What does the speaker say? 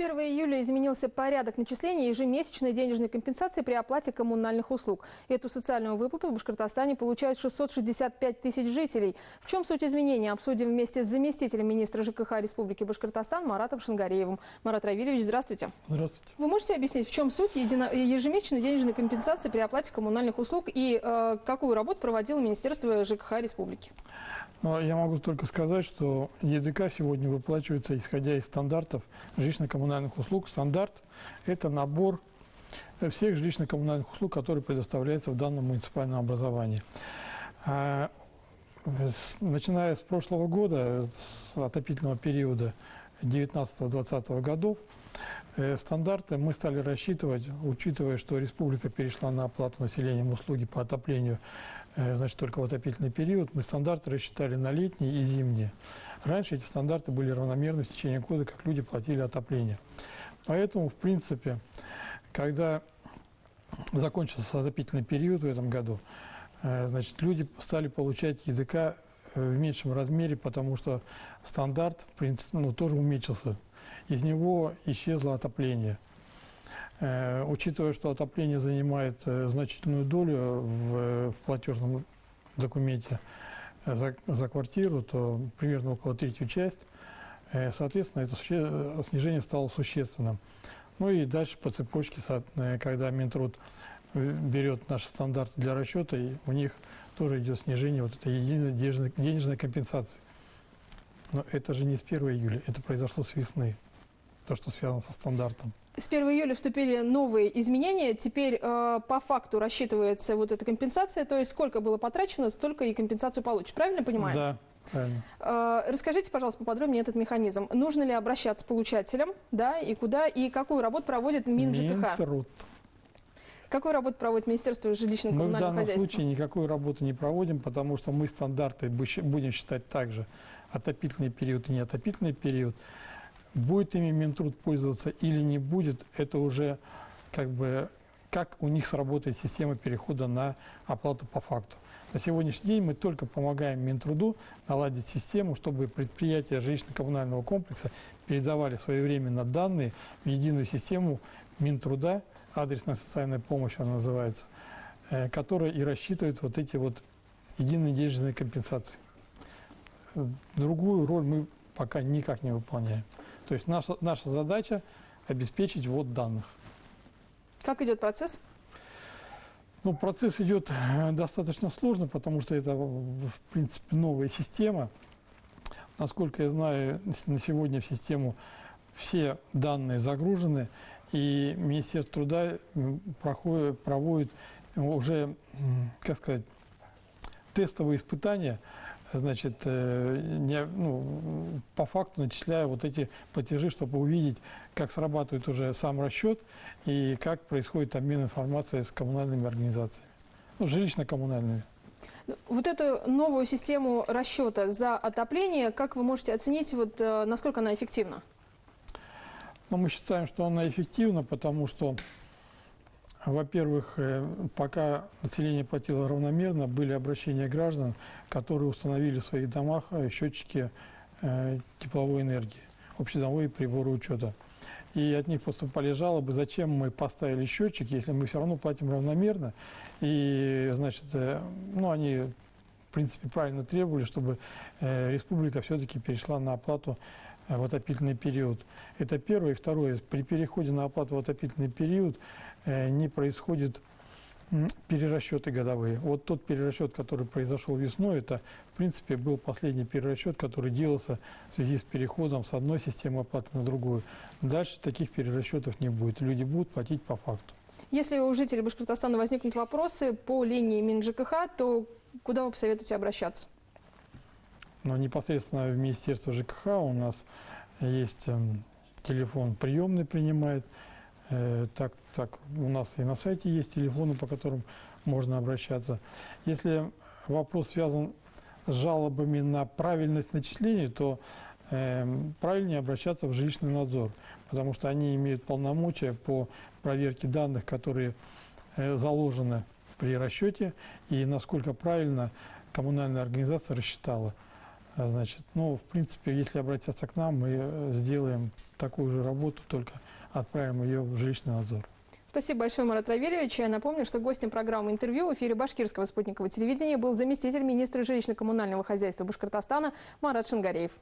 1 июля изменился порядок начисления ежемесячной денежной компенсации при оплате коммунальных услуг. Эту социальную выплату в Башкортостане получают 665 тысяч жителей. В чем суть изменений, обсудим вместе с заместителем министра ЖКХ Республики Башкортостан Маратом Шангареевым. Марат Равильевич, здравствуйте. Здравствуйте. Вы можете объяснить, в чем суть ежемесячной денежной компенсации при оплате коммунальных услуг и какую работу проводило Министерство ЖКХ Республики? Я могу только сказать, что ЕДК сегодня выплачивается исходя из стандартов жилищно-коммунальных услуг. Стандарт – это набор всех жилищно-коммунальных услуг, которые предоставляются в данном муниципальном образовании. Начиная с прошлого года, с отопительного периода 19-20 годов, стандарты мы стали рассчитывать, учитывая, что республика перешла на оплату населением услуги по отоплению, значит, только в отопительный период, мы стандарты рассчитали на летние и зимние. Раньше эти стандарты были равномерны в течение года, как люди платили отопление. Поэтому, в принципе, когда закончился отопительный период в этом году, значит, люди стали получать ЕДК в меньшем размере, потому что стандарт, в принципе, тоже уменьшился. Из него исчезло отопление. Учитывая, что отопление занимает значительную долю в платежном документе за квартиру, то примерно около третью часть, соответственно, это снижение стало существенным. Ну и дальше по цепочке, когда Минтруд берет наши стандарты для расчета, и у них тоже идет снижение вот этой единой денежной компенсации. Но это же не с 1 июля, это произошло с весны, то, что связано со стандартом. С 1 июля вступили новые изменения. Теперь по факту рассчитывается вот эта компенсация, то есть сколько было потрачено, столько и компенсацию получишь. Правильно понимаю? Да, правильно. Расскажите, пожалуйста, поподробнее этот механизм. Нужно ли обращаться получателям, да, и куда, и какую работу проводит МинЖКХ? Минтруд. Какую работу проводит Министерство жилищно-коммунального хозяйства? Мы в данном случае никакой работы не проводим, потому что мы стандарты будем считать также отопительный период и неотопительный период. Будет ими Минтруд пользоваться или не будет, это уже как у них сработает система перехода на оплату по факту. На сегодняшний день мы только помогаем Минтруду наладить систему, чтобы предприятия жилищно-коммунального комплекса передавали своевременно данные в единую систему Минтруда, адресная социальная помощь она называется, которая и рассчитывает вот эти вот единые денежные компенсации. Другую роль мы пока никак не выполняем. То есть наша задача обеспечить ввод данных. Как идет процесс? Процесс идет достаточно сложно, потому что это, в принципе, новая система. Насколько я знаю, на сегодня в систему все данные загружены, и Министерство труда проводит уже, тестовые испытания, значит, по факту начисляя вот эти платежи, чтобы увидеть, как срабатывает уже сам расчет и как происходит обмен информацией с коммунальными организациями, жилищно-коммунальными. Вот эту новую систему расчета за отопление, как вы можете оценить, насколько она эффективна? Мы считаем, что она эффективна, потому что, во-первых, пока население платило равномерно, были обращения граждан, которые установили в своих домах счетчики тепловой энергии, общедомовые приборы учета. И от них поступали жалобы, зачем мы поставили счетчик, если мы все равно платим равномерно. И, значит, они, в принципе, правильно требовали, чтобы республика все-таки перешла на оплату в отопительный период. Это первое. И второе. При переходе на оплату в отопительный период не происходит перерасчеты годовые. Вот тот перерасчет, который произошел весной, это, в принципе, был последний перерасчет, который делался в связи с переходом с одной системы оплаты на другую. Дальше таких перерасчетов не будет. Люди будут платить по факту. Если у жителей Башкортостана возникнут вопросы по линии МинЖКХ, то куда вы посоветуете обращаться? Непосредственно в Министерство ЖКХ у нас есть телефон приемный, принимает. Так, у нас и на сайте есть телефоны, по которым можно обращаться. Если вопрос связан с жалобами на правильность начислений, то правильнее обращаться в жилищный надзор, потому что они имеют полномочия по проверке данных, которые заложены при расчете, и насколько правильно коммунальная организация рассчитала. Значит, ну, в принципе, если обратиться к нам, мы сделаем такую же работу, только отправим ее в жилищный надзор. Спасибо большое, Марат Равильевич. Я напомню, что гостем программы «Интервью» в эфире башкирского спутникового телевидения был заместитель министра жилищно-коммунального хозяйства Башкортостана Марат Шингареев.